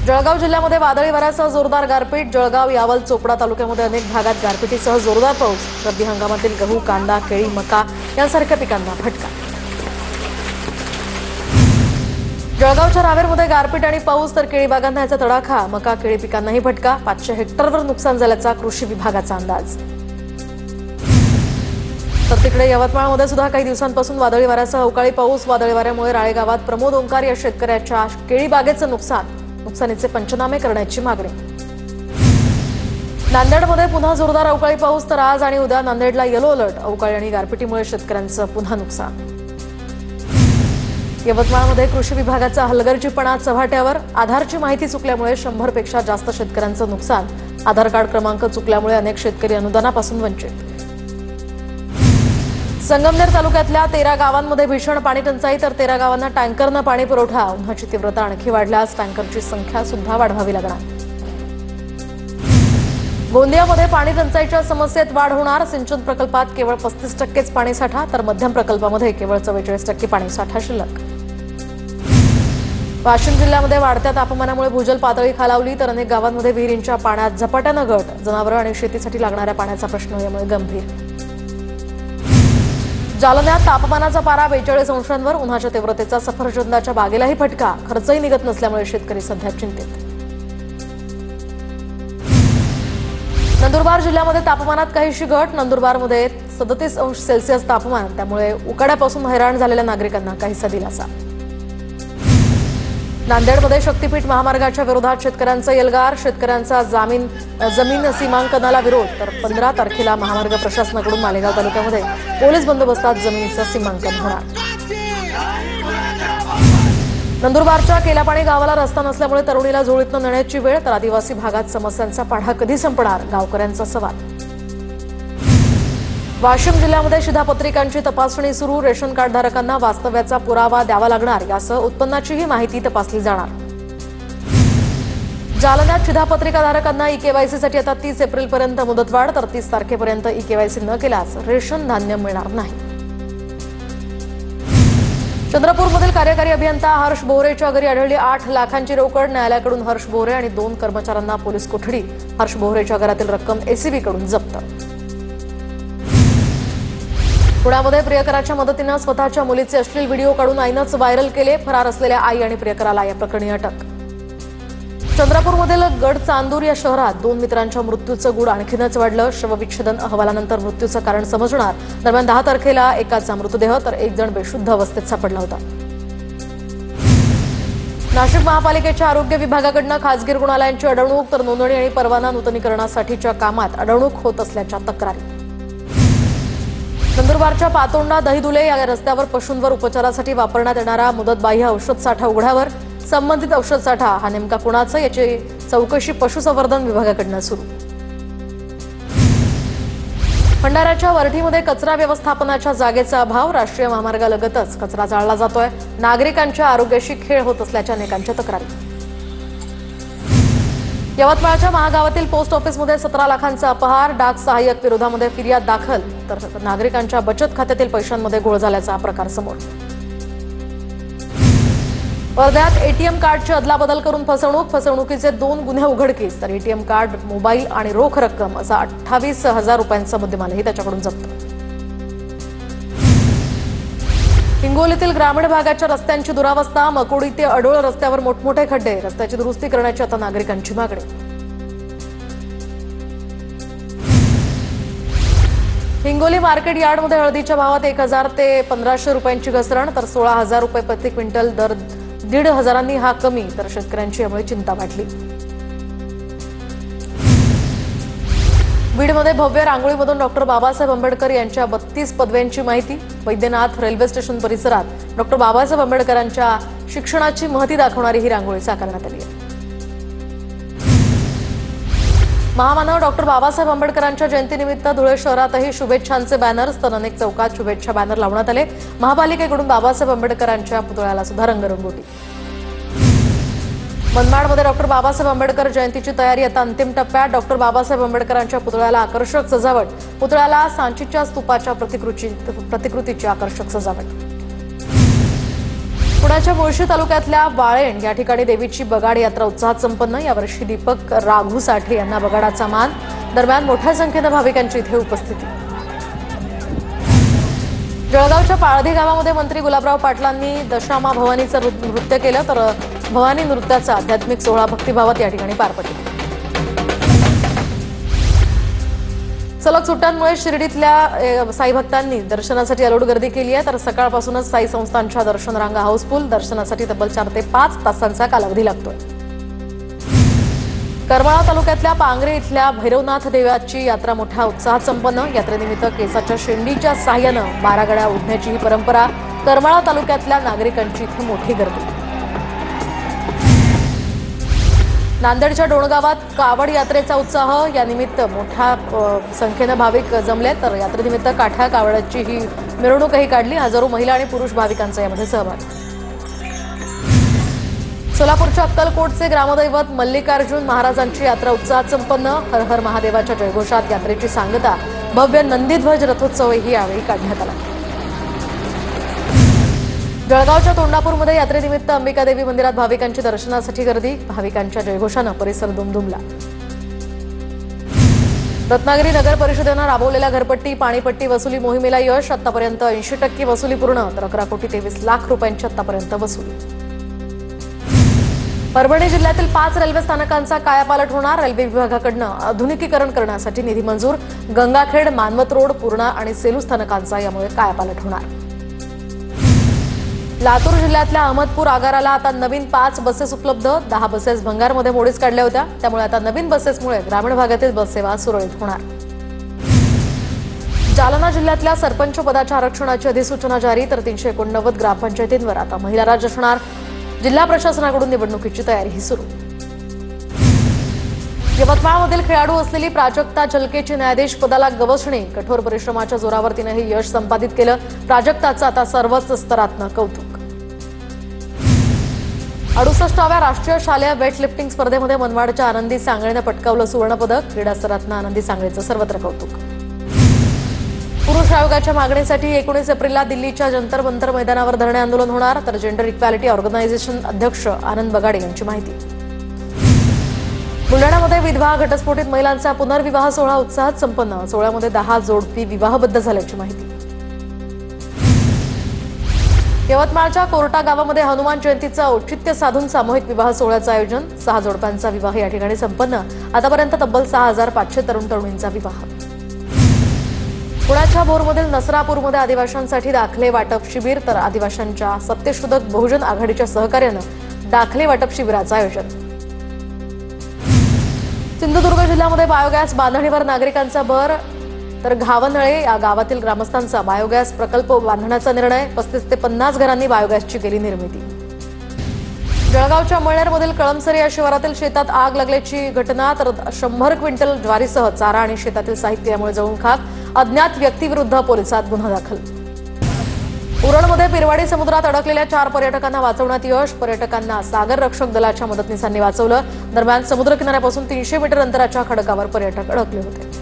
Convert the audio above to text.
जळगाव जिल्ह्यामध्ये वादळी वाऱ्यासह जोरदार गारपीट। जळगाव यावल चोपडा तालुक्यामध्ये अनेक भागात गारपिटीसह जोरदार पाऊस। रब्बी हंगामातील गहू, कांदा, केळी, मका यांसारख्या पिकांना फटका। जळगावच्या रावेरमध्ये गारपीट आणि पाऊस तर केळी बागांना याचा तडाखा। मका, केळी पिकांनाही फटका। 500 हेक्टरवर नुकसान झाल्याचा कृषी विभागाचा अंदाज। तर तिकडे यवतमाळमध्ये सुद्धा काही दिवसांपासून वादळी वाऱ्यासह अवकाळी पाऊस। वादळी वाऱ्यामुळे राळे गावात प्रमोद ओंकार या शेतकऱ्याच्या केळी बागेचं नुकसानीचे पंचनामे करण्याची मागणी। नांदेडमध्ये पुन्हा जोरदार अवकाळी पाऊस तर आज आणि उद्या नांदेडला येलो अलर्ट। अवकाळी आणि गारपिटीमुळे शेतकऱ्यांचं पुन्हा नुकसान। यवतमाळमध्ये कृषी विभागाचा हलगर्जीपणा चव्हाट्यावर। आधारची माहिती चुकल्यामुळे 100 पेक्षा जास्त शेतकऱ्यांचं नुकसान। आधार कार्ड क्रमांक चुकल्यामुळे अनेक शेतकरी अनुदानापासून वंचित। संगमनेर तालुक्यातल्या 13 गावांमध्ये भीषण पाणी टंचाई तर 13 गावांना टँकरनं पाणी पुरवठा। उन्हाची तीव्रता आणखी वाढल्यास टँकरची संख्या सुद्धा वाढवावी लागणार। गोंदियामध्ये पाणी टंचाईच्या समस्येत वाढ होणार। सिंचन प्रकल्पात केवळ 35% पाणीसाठा तर मध्यम प्रकल्पामध्ये केवळ 44% पाणीसाठा शिल्लक। वाशिम जिल्ह्यामध्ये वाढत्या तापमानामुळे भूजल पातळी खालावली तर अनेक गावांमध्ये विहिरींच्या पाण्यात झपाट्यानं घट। जनावरं आणि शेतीसाठी लागणाऱ्या पाण्याचा प्रश्न यामुळे गंभीर। जालन्यात तापमानाचा पारा 42 अंशांवर। उन्हाच्या तीव्रतेचा सफरचंदाच्या बागेलाही फटका। खर्चही निघत नसल्यामुळे शेतकरी सध्या चिंतेत। नंदुरबार जिल्ह्यामध्ये तापमानात काहीशी घट। नंदुरबारमध्ये 37 अंश सेल्सिअस तापमान। त्यामुळे उकाड्यापासून हैराण झालेल्या नागरिकांना काहीसा दिलासा। नांदेडमध्ये शक्तीपीठ महामार्गाच्या विरोधात शेतकऱ्यांचा एल्गार। शेतकऱ्यांचा जमीन सीमांकनाला विरोध तर 15 तारखेला महामार्ग प्रशासनाकडून मालेगाव तालुक्यामध्ये पोलीस बंदोबस्तात जमिनीचं सीमांकन होणार। नंदुरबारच्या केलापाणी गावाला रस्ता नसल्यामुळे तरुणीला झोळीतनं नेण्याची वेळ तर आदिवासी भागात समस्यांचा पाढा कधी संपणार गावकऱ्यांचा सवाल। वाशिम जिल्ह्यामध्ये शिधापत्रिकांची तपासणी सुरू। रेशन कार्ड धारकांना वास्तव्याचा पुरावा द्यावा लागणार। यासह उत्पन्नाचीही माहिती तपासली जाणार। जालन्यात शिधापत्रिका धारकांना ई-केवायसीसाठी आता 30 एप्रिलपर्यंत मुदतवाढ तर 30 तारखेपर्यंत ई-केवायसी न केल्यास रेशन धान्य मिळणार नाही। चंद्रपूरमधील कार्यकारी अभियंता हर्ष बोहरेच्या घरी आढळली 8 लाखांची रोकड। न्यायालयाकडून हर्ष बोहरे आणि 2 कर्मचाऱ्यांना पोलीस कोठडी। हर्ष बोहरेच्या घरातील रक्कम एसीबीकडून जप्त। पुण्यामध्ये प्रियकराच्या मदतीनं स्वतःच्या मुलीचे अश्लील व्हिडिओ काढून आईनंच व्हायरल केले। फरार असलेल्या आई आणि प्रियकराला या प्रकरणी अटक। चंद्रपूरमधील गडचांदूर या शहरात 2 मित्रांच्या मृत्यूचं गूढ आणखीनच वाढलं। शवविच्छेदन अहवालानंतर मृत्यूचं कारण समजणार। दरम्यान 10 तारखेला एकाचा मृतदेह तर 1 जण बेशुद्ध अवस्थेत सापडला होता। नाशिक महापालिकेच्या आरोग्य विभागाकडून खासगी रुग्णालयांची अडवणूक तर नोंदणी आणि परवाना नूतनीकरणासाठीच्या कामात अडवणूक होत असल्याच्या तक्रारी। नंदुरबारच्या पातोंडा दहीदुले या रस्त्यावर पशूंवर उपचारासाठी वापरण्यात येणारा मुदतबाह्य औषध साठा उघड्यावर। संबंधित औषध साठा हा नेमका कुणाचा याची चौकशी पशुसंवर्धन विभागाकडून सुरू। भंडाऱ्याच्या वरठीमध्ये कचरा व्यवस्थापनाच्या जागेचा अभाव। राष्ट्रीय महामार्गालगतच कचरा जाळला जातोय। नागरिकांच्या आरोग्याशी खेळ होत असल्याच्या अनेकांच्या तक्रारी। यवतमाळच्या महागावातील पोस्ट ऑफिसमध्ये 17 लाखांचा अपहार। डाक सहाय्यक विरोधामध्ये फिर्याद दाखल तर नागरिकांच्या बचत खात्यातील पैशांमध्ये घोळ झाल्याचा प्रकार समोर। वर्ध्यात एटीएम कार्डची अदलाबदल करून फसवणुकीचे 2 गुन्हे उघडकीस तर एटीएम कार्ड, मोबाईल आणि रोख रक्कम असा 28,000 रुपयांचा मुद्देमालही त्याच्याकडून जप्त। हिंगोलीतील ग्रामीण भागाच्या रस्त्यांची दुरावस्था। मकोडी ते अडोळ रस्त्यावर मोठमोठे खड्डे। रस्त्याची दुरुस्ती करण्याची आता नागरिकांची मागणी। हिंगोली मार्केट यार्डमध्ये हळदीच्या भावात 1,000 ते 1,500 रुपयांची घसरण तर 16,000 रुपये प्रति क्विंटल दर 1,500 हा कमी तर शेतकऱ्यांची यामुळे चिंता वाढली। बीडमध्ये भव्य रांगोळीमधून डॉक्टर बाबासाहेब आंबेडकर यांच्या 32 पदव्यांची माहिती। वैद्यनाथ रेल्वे स्टेशन परिसरात डॉक्टर बाबासाहेब आंबेडकरांच्या शिक्षणाची महती दाखवणारी ही रांगोळी साकारण्यात आली आहे। महामानव डॉक्टर बाबासाहेब आंबेडकरांच्या जयंतीनिमित्त धुळे शहरातही शुभेच्छांचे बॅनर्स तर अनेक चौकात शुभेच्छा बॅनर लावण्यात आले। महापालिकेकडून बाबासाहेब आंबेडकरांच्या पुतळ्याला सुद्धा रंगरंगोटी। मनमाडमध्ये डॉक्टर बाबासाहेब आंबेडकर जयंतीची तयारी आता अंतिम टप्प्यात। डॉक्टर बाबासाहेब आंबेडकरांच्या पुतळ्याला आकर्षक सजावट। पुतळ्याला सांचीच्या स्तूपाच्या प्रतिकृतीची आकर्षक सजावट। पुण्याच्या मुळशी तालुक्यातल्या वाळेण या ठिकाणी देवीची बगाड यात्रा उत्साहात संपन्न। यावर्षी दीपक राघू साठे यांना बगाडाचा मान। दरम्यान मोठ्या संख्येने भाविकांची इथे उपस्थिती। जळगावच्या पाळधी गावामध्ये मंत्री गुलाबराव पाटलांनी दशामा भवानीचं नृत्य केलं, तर भवानी नृत्याचा आध्यात्मिक सोहळा भक्तिभावात या ठिकाणी पार पडला। सलग सुट्ट्यांमुळे शिर्डीतल्या साई भक्तांनी दर्शनासाठी अलोट गर्दी केली आहे, तर सकाळपासूनच साई संस्थांच्या दर्शन रांगा हाऊसफुल। दर्शनासाठी तब्बल 4 ते 5 तासांचा कालावधी लागतोय। करमाळा तालुक्यातल्या पांगरे इथल्या भैरवनाथ देवाची यात्रा मोठ्या उत्साहात संपन्न। यात्रेनिमित्त केसाच्या शेंडीच्या साह्यानं 12 गाड्या ओढण्याची ही परंपरा। करमाळा तालुक्यातल्या नागरिकांची इथे मोठी गर्दी। नांदेडच्या डोणगावात कावड यात्रेचा उत्साह। यानिमित्त मोठ्या संख्येने भाविक जमले, तर यात्रेनिमित्त काठ्या कावडाची ही मिरवणूकही काढली। हजारो महिला आणि पुरुष भाविकांचा यामध्ये सहभाग। सोलापूरच्या अक्कलकोटचे ग्रामदैवत मल्लिकार्जुन महाराजांची यात्रा उत्साहात संपन्न। हर हर महादेवाच्या जयघोषात यात्रेची सांगता। भव्य नंदीध्वज रथोत्सवही यावेळी काढण्यात आला। जळगावच्या तोंडापूरमध्ये यात्रेनिमित्त अंबिकादेवी मंदिरात भाविकांची दर्शनासाठी गर्दी। भाविकांच्या जयघोषानं परिसर दुमदुमला। रत्नागिरी नगर परिषदेनं राबवलेल्या घरपट्टी पाणीपट्टी वसुली मोहिमेला यश। आतापर्यंत 80% वसुली पूर्ण, तर 11,23 लाख रुपयांची आतापर्यंत वसुली। परभणी जिल्ह्यातील 5 रेल्वे स्थानकांचा कायापालट होणार। रेल्वे विभागाकडून आधुनिकीकरण करण्यासाठी निधी मंजूर। गंगाखेड, मानवत रोड, पूर्णा आणि सेलू स्थानकांचा यामुळे कायापालट होणार। लातूर जिल्ह्यातल्या अहमदपूर आगाराला आता नवीन 5 बसेस उपलब्ध। 10 बसेस भंगारमध्ये मोडीत काढल्या होत्या, त्यामुळे आता नवीन बसेसमुळे ग्रामीण भागातील बससेवा सुरळीत होणार। जालना जिल्ह्यातल्या सरपंच पदाच्या आरक्षणाची अधिसूचना जारी, तर 389 ग्रामपंचायतींवर आता महिला राज असणार। जिल्हा प्रशासनाकडून निवडणुकीची तयारीही सुरू। यवतमाळमधील खेळाडू असलेली प्राजक्ता जलकेची न्यायाधीश पदाला गवसणी। कठोर परिश्रमाच्या जोरावर तिने हे यश संपादित केलं। प्राजक्ताचं आता सर्वच स्तरातनं कौतुक। 68व्या राष्ट्रीय शालेय वेटलिफ्टिंग स्पर्धेमध्ये मनमाडच्या आनंदी सांगळेनं पटकावलं सुवर्णपदक। क्रीडा स्तरातनं आनंदी सांगळेचं सर्वत्र कौतुक। पुरुष आयोगाच्या मागणीसाठी 19 एप्रिलला दिल्लीच्या जंतर मंतर मैदानावर धरणे आंदोलन होणार, तर जेंडर इक्वॅलिटी ऑर्गनायझेशन अध्यक्ष आनंद बगाडे यांची माहिती। बुलढाण्यामध्ये विधवा घटस्फोटित महिलांचा पुनर्विवाह सोहळा उत्साहात संपन्न। सोहळ्यामध्ये 10 जोडपी विवाहबद्ध झाल्याची माहिती। यवतमाळच्या कोर्टा गावामध्ये हनुमान जयंतीचं औचित्य साधून सामूहिक विवाह सोहळ्याचं आयोजन। 6 जोडप्यांचा विवाह या ठिकाणी संपन्न। आतापर्यंत तब्बल 6,500 तरुण तरुणींचा विवाह। पुण्याच्या भोरमधील नसरापूरमध्ये आदिवासींसाठी दाखले वाटप शिबिर, तर आदिवासींच्या सत्यशोधक बहुजन आघाडीच्या सहकार्यानं दाखले वाटप शिबिराचं आयोजन। सिंधुदुर्ग जिल्ह्यामध्ये बायोगॅस बांधणीवर नागरिकांचा भर, तर घावनळे या गावातील ग्रामस्थांचा बायोगॅस प्रकल्प बांधण्याचा निर्णय। 35 ते 50 घरांनी बायोगॅसची केली निर्मिती। जळगावच्या मळनेरमधील कळमसरी या शिवारातील शेतात आग लागल्याची घटना, तर 100 क्विंटल ज्वारीसह चारा आणि शेतातील साहित्य यामुळे जळून खाक। अज्ञात व्यक्तीविरुद्ध पोलिसात गुन्हा दाखल। उरणमध्ये पिरवाडी समुद्रात अडकलेल्या 4 पर्यटकांना वाचवण्यात यश। पर्यटकांना सागर रक्षक दलाच्या मदतनीसांनी वाचवलं। दरम्यान समुद्र किनाऱ्यापासून 300 मीटर अंतराच्या खडकावर पर्यटक अडकले होते।